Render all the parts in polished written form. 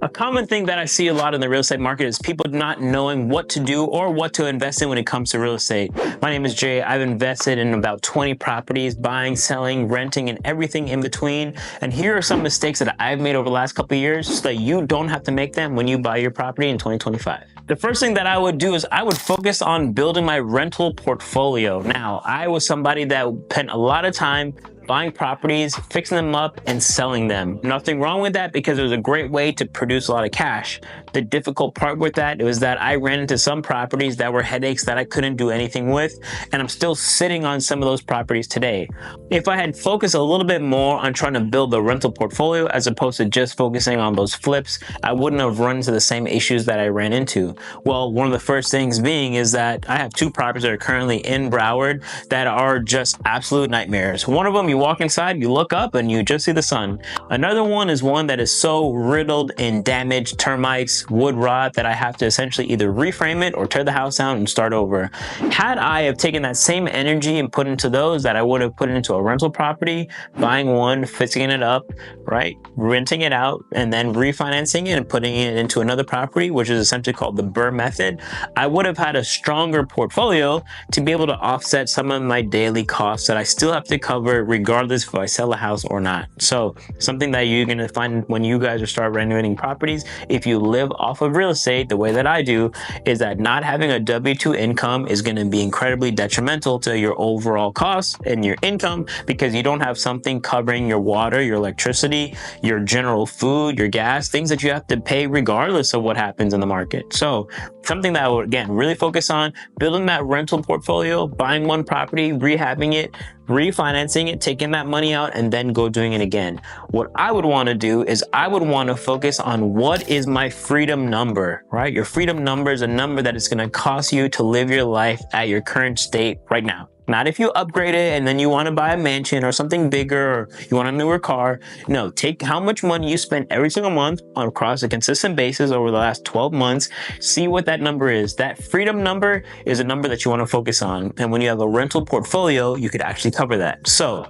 A common thing that I see a lot in the real estate market is people not knowing what to do or what to invest in when it comes to real estate. My name is Jay. I've invested in about 20 properties, buying, selling, renting, and everything in between. And here are some mistakes that I've made over the last couple of years so that you don't have to make them when you buy your property in 2025. The first thing that I would do is I would focus on building my rental portfolio. Now, I was somebody that spent a lot of time buying properties, fixing them up, and selling them. Nothing wrong with that because it was a great way to produce a lot of cash. The difficult part with that was that I ran into some properties that were headaches that I couldn't do anything with, and I'm still sitting on some of those properties today. If I had focused a little bit more on trying to build the rental portfolio as opposed to just focusing on those flips, I wouldn't have run into the same issues that I ran into. Well, one of the first things being is that I have two properties that are currently in Broward that are just absolute nightmares. One of them, you walk inside, you look up, and you just see the sun. Another one is one that is so riddled in damage, termites, wood rot that I have to essentially either reframe it or tear the house down and start over. Had I have taken that same energy and put into those that I would have put into a rental property, buying one, fixing it up, right, renting it out, and then refinancing it and putting it into another property, which is essentially called the BRRRR method, I would have had a stronger portfolio to be able to offset some of my daily costs that I still have to cover regardless if I sell a house or not. So something that you're going to find when you guys start renovating properties, if you live off of real estate the way that I do, is that not having a W-2 income is going to be incredibly detrimental to your overall costs and your income because you don't have something covering your water, your electricity, your general food, your gas, things that you have to pay regardless of what happens in the market. So something that I would, again, really focus on, building that rental portfolio, buying one property, rehabbing it, refinancing it, taking that money out, and then go doing it again. What I would want to do is I would want to focus on what is my freedom number, right? Your freedom number is a number that is going to cost you to live your life at your current state right now. Not if you upgrade it and then you want to buy a mansion or something bigger or you want a newer car. No, take how much money you spend every single month across a consistent basis over the last 12 months. See what that number is. That freedom number is a number that you want to focus on. And when you have a rental portfolio, you could actually cover that. So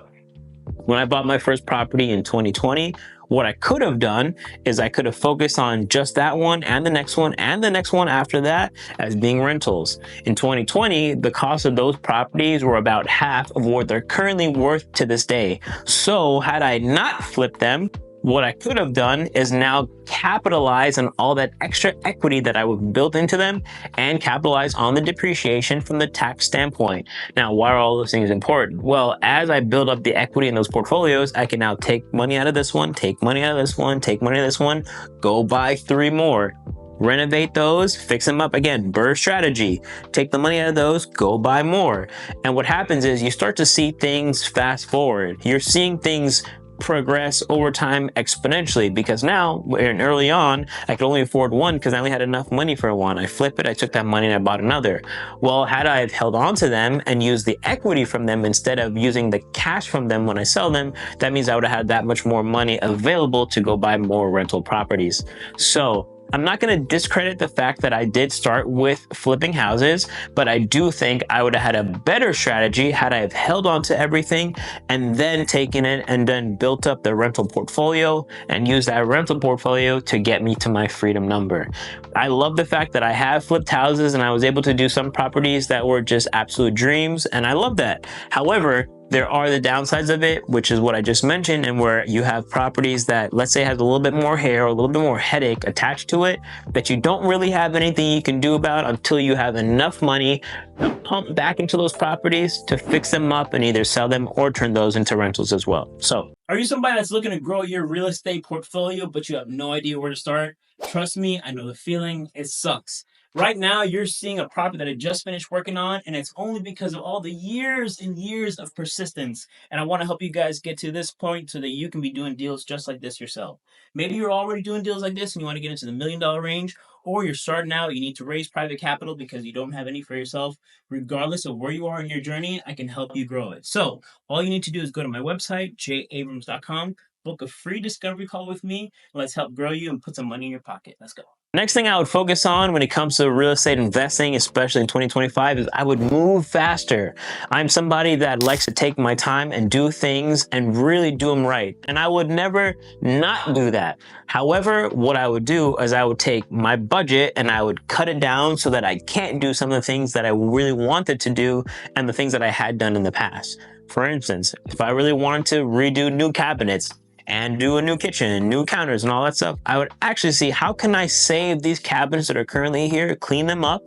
when I bought my first property in 2020, what I could have done is I could have focused on just that one and the next one and the next one after that as being rentals. In 2020, the cost of those properties were about half of what they're currently worth to this day. So had I not flipped them, what I could have done is now capitalize on all that extra equity that I would build into them and capitalize on the depreciation from the tax standpoint. Now, why are all those things important? Well, as I build up the equity in those portfolios, I can now take money out of this one, take money out of this one, take money out of this one, go buy 3 more. Renovate those, fix them up again, BRRRR strategy. Take the money out of those, go buy more. And what happens is you start to see things fast forward. You're seeing things progress over time exponentially because now and early on I could only afford one because I only had enough money for one. I flip it, I took that money and I bought another. Well, had I held on to them and used the equity from them instead of using the cash from them when I sell them, that means I would have had that much more money available to go buy more rental properties. So I'm not going to discredit the fact that I did start with flipping houses, but I do think I would have had a better strategy had I have held on to everything and then taken it and then built up the rental portfolio and used that rental portfolio to get me to my freedom number. I love the fact that I have flipped houses and I was able to do some properties that were just absolute dreams, and I love that. However, there are the downsides of it, which is what I just mentioned, and where you have properties that, let's say, has a little bit more hair or a little bit more headache attached to it that you don't really have anything you can do about until you have enough money to pump back into those properties to fix them up and either sell them or turn those into rentals as well. So, are you somebody that's looking to grow your real estate portfolio, but you have no idea where to start? Trust me, I know the feeling. It sucks. Right now, you're seeing a property that I just finished working on, and it's only because of all the years and years of persistence. And I want to help you guys get to this point so that you can be doing deals just like this yourself. Maybe you're already doing deals like this and you want to get into the $1 million range, or you're starting out, you need to raise private capital because you don't have any for yourself. Regardless of where you are in your journey, I can help you grow it. So all you need to do is go to my website, jayabrams.com. book a free discovery call with me. Let's help grow you and put some money in your pocket. Let's go. Next thing I would focus on when it comes to real estate investing, especially in 2025, is I would move faster. I'm somebody that likes to take my time and do things and really do them right. And I would never not do that. However, what I would do is I would take my budget and I would cut it down so that I can't do some of the things that I really wanted to do and the things that I had done in the past. For instance, if I really wanted to redo new cabinets, and do a new kitchen, new counters and all that stuff, I would actually see how can I save these cabinets that are currently here, clean them up,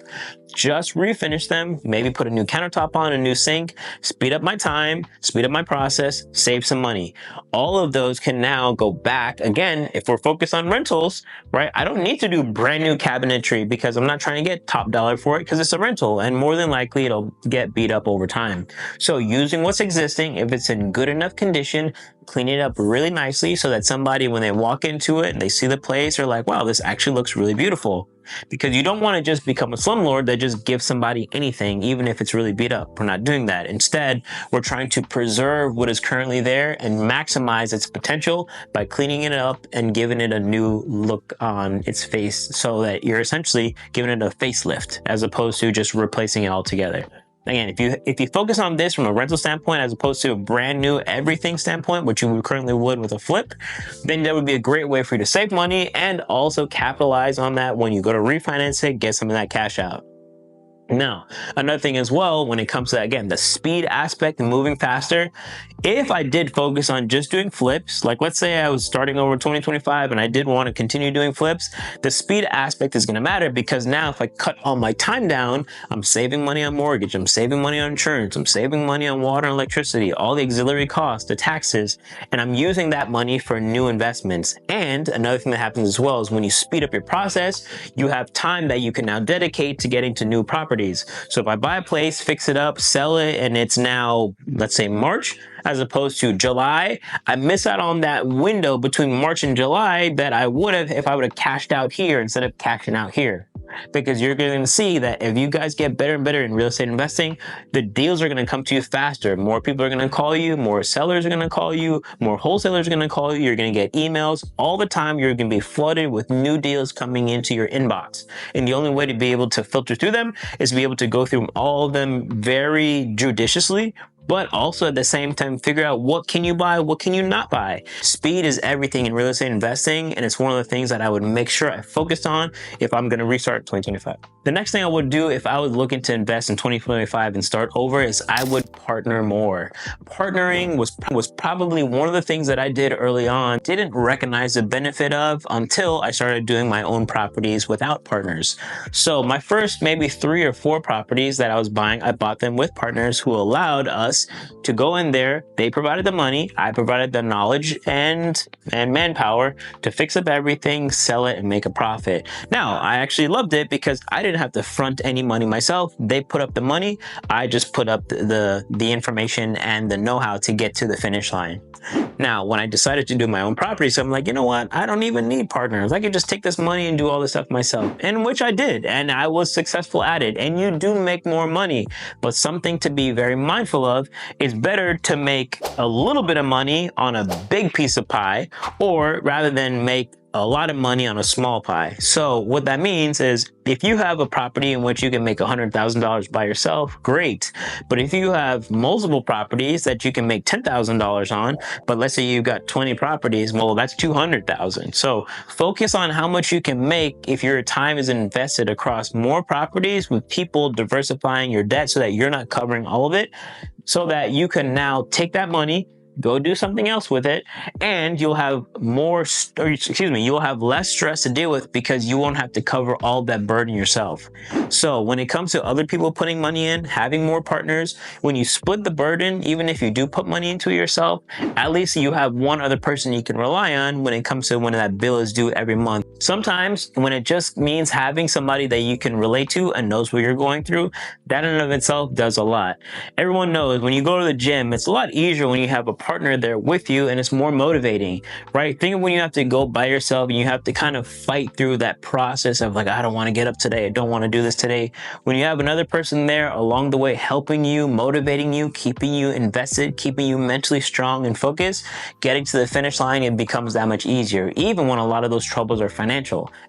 just refinish them, maybe put a new countertop on, a new sink, speed up my time, speed up my process, save some money. All of those can now go back. Again, if we're focused on rentals, right? I don't need to do brand new cabinetry because I'm not trying to get top dollar for it because it's a rental and more than likely it'll get beat up over time. So using what's existing, if it's in good enough condition, clean it up really nicely so that somebody, when they walk into it and they see the place, they're like, wow, this actually looks really beautiful. Because you don't want to just become a slumlord that just gives somebody anything, even if it's really beat up. We're not doing that. Instead, we're trying to preserve what is currently there and maximize its potential by cleaning it up and giving it a new look on its face so that you're essentially giving it a facelift as opposed to just replacing it altogether. Again, if you focus on this from a rental standpoint as opposed to a brand new everything standpoint, which you currently would with a flip, then that would be a great way for you to save money and also capitalize on that when you go to refinance it, get some of that cash out. Now, another thing as well, when it comes to, again, the speed aspect and moving faster, if I did focus on just doing flips, like let's say I was starting over 2025 and I did want to continue doing flips, the speed aspect is going to matter because now if I cut all my time down, I'm saving money on mortgage, I'm saving money on insurance, I'm saving money on water and electricity, all the auxiliary costs, the taxes, and I'm using that money for new investments. And another thing that happens as well is when you speed up your process, you have time that you can now dedicate to getting to new properties. So if I buy a place, fix it up, sell it, and it's now, let's say March, as opposed to July, I miss out on that window between March and July that I would have if I would have cashed out here instead of cashing out here. Because you're going to see that if you guys get better and better in real estate investing, the deals are going to come to you faster. More people are going to call you, more sellers are going to call you, more wholesalers are going to call you. You're going to get emails all the time. You're going to be flooded with new deals coming into your inbox. And the only way to be able to filter through them is to be able to go through all of them very judiciously, but also at the same time figure out what can you buy, what can you not buy. Speed is everything in real estate investing, and it's one of the things that I would make sure I focused on if I'm going to restart 2025. The next thing I would do if I was looking to invest in 2025 and start over is I would partner more. Partnering was probably one of the things that I did early on, didn't recognize the benefit of until I started doing my own properties without partners. So my first maybe 3 or 4 properties that I was buying, I bought them with partners who allowed us to go in there. They provided the money, I provided the knowledge and manpower to fix up everything, sell it, and make a profit. Now, I actually loved it because I didn't have to front any money myself. They put up the money, I just put up the information and the know-how to get to the finish line. Now, when I decided to do my own properties, I'm like, you know what? I don't even need partners. I could just take this money and do all this stuff myself, and which I did, and I was successful at it. And you do make more money, but something to be very mindful of is better to make a little bit of money on a big piece of pie, or rather than make a lot of money on a small pie. So what that means is if you have a property in which you can make $100,000 by yourself, great. But if you have multiple properties that you can make $10,000 on, but let's say you've got 20 properties, well, that's 200,000. So focus on how much you can make if your time is invested across more properties with people diversifying your debt so that you're not covering all of it, so that you can now take that money, go do something else with it, and you'll have you'll have less stress to deal with because you won't have to cover all that burden yourself. So when it comes to other people putting money in, having more partners, when you split the burden, even if you do put money into it yourself, at least you have one other person you can rely on when it comes to when that bill is due every month. Sometimes when it just means having somebody that you can relate to and knows what you're going through, that in and of itself does a lot. Everyone knows when you go to the gym, it's a lot easier when you have a partner there with you and it's more motivating, right? Think of when you have to go by yourself and you have to kind of fight through that process of like, I don't want to get up today. I don't want to do this today. When you have another person there along the way, helping you, motivating you, keeping you invested, keeping you mentally strong and focused, getting to the finish line, it becomes that much easier, even when a lot of those troubles are financial.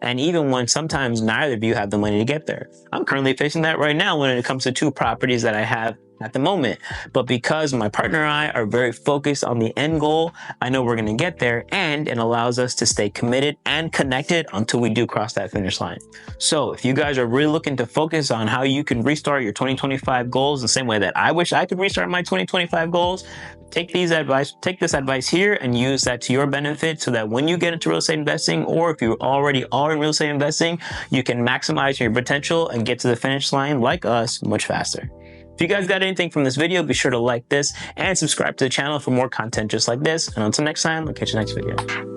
And even when sometimes neither of you have the money to get there. I'm currently facing that right now when it comes to 2 properties that I have at the moment. But because my partner and I are very focused on the end goal, I know we're going to get there, and it allows us to stay committed and connected until we do cross that finish line. So if you guys are really looking to focus on how you can restart your 2025 goals the same way that I wish I could restart my 2025 goals, take this advice here and use that to your benefit so that when you get into real estate investing, or if you already are in real estate investing, you can maximize your potential and get to the finish line like us much faster. If you guys got anything from this video, be sure to like this and subscribe to the channel for more content just like this. And until next time, I'll catch you next video.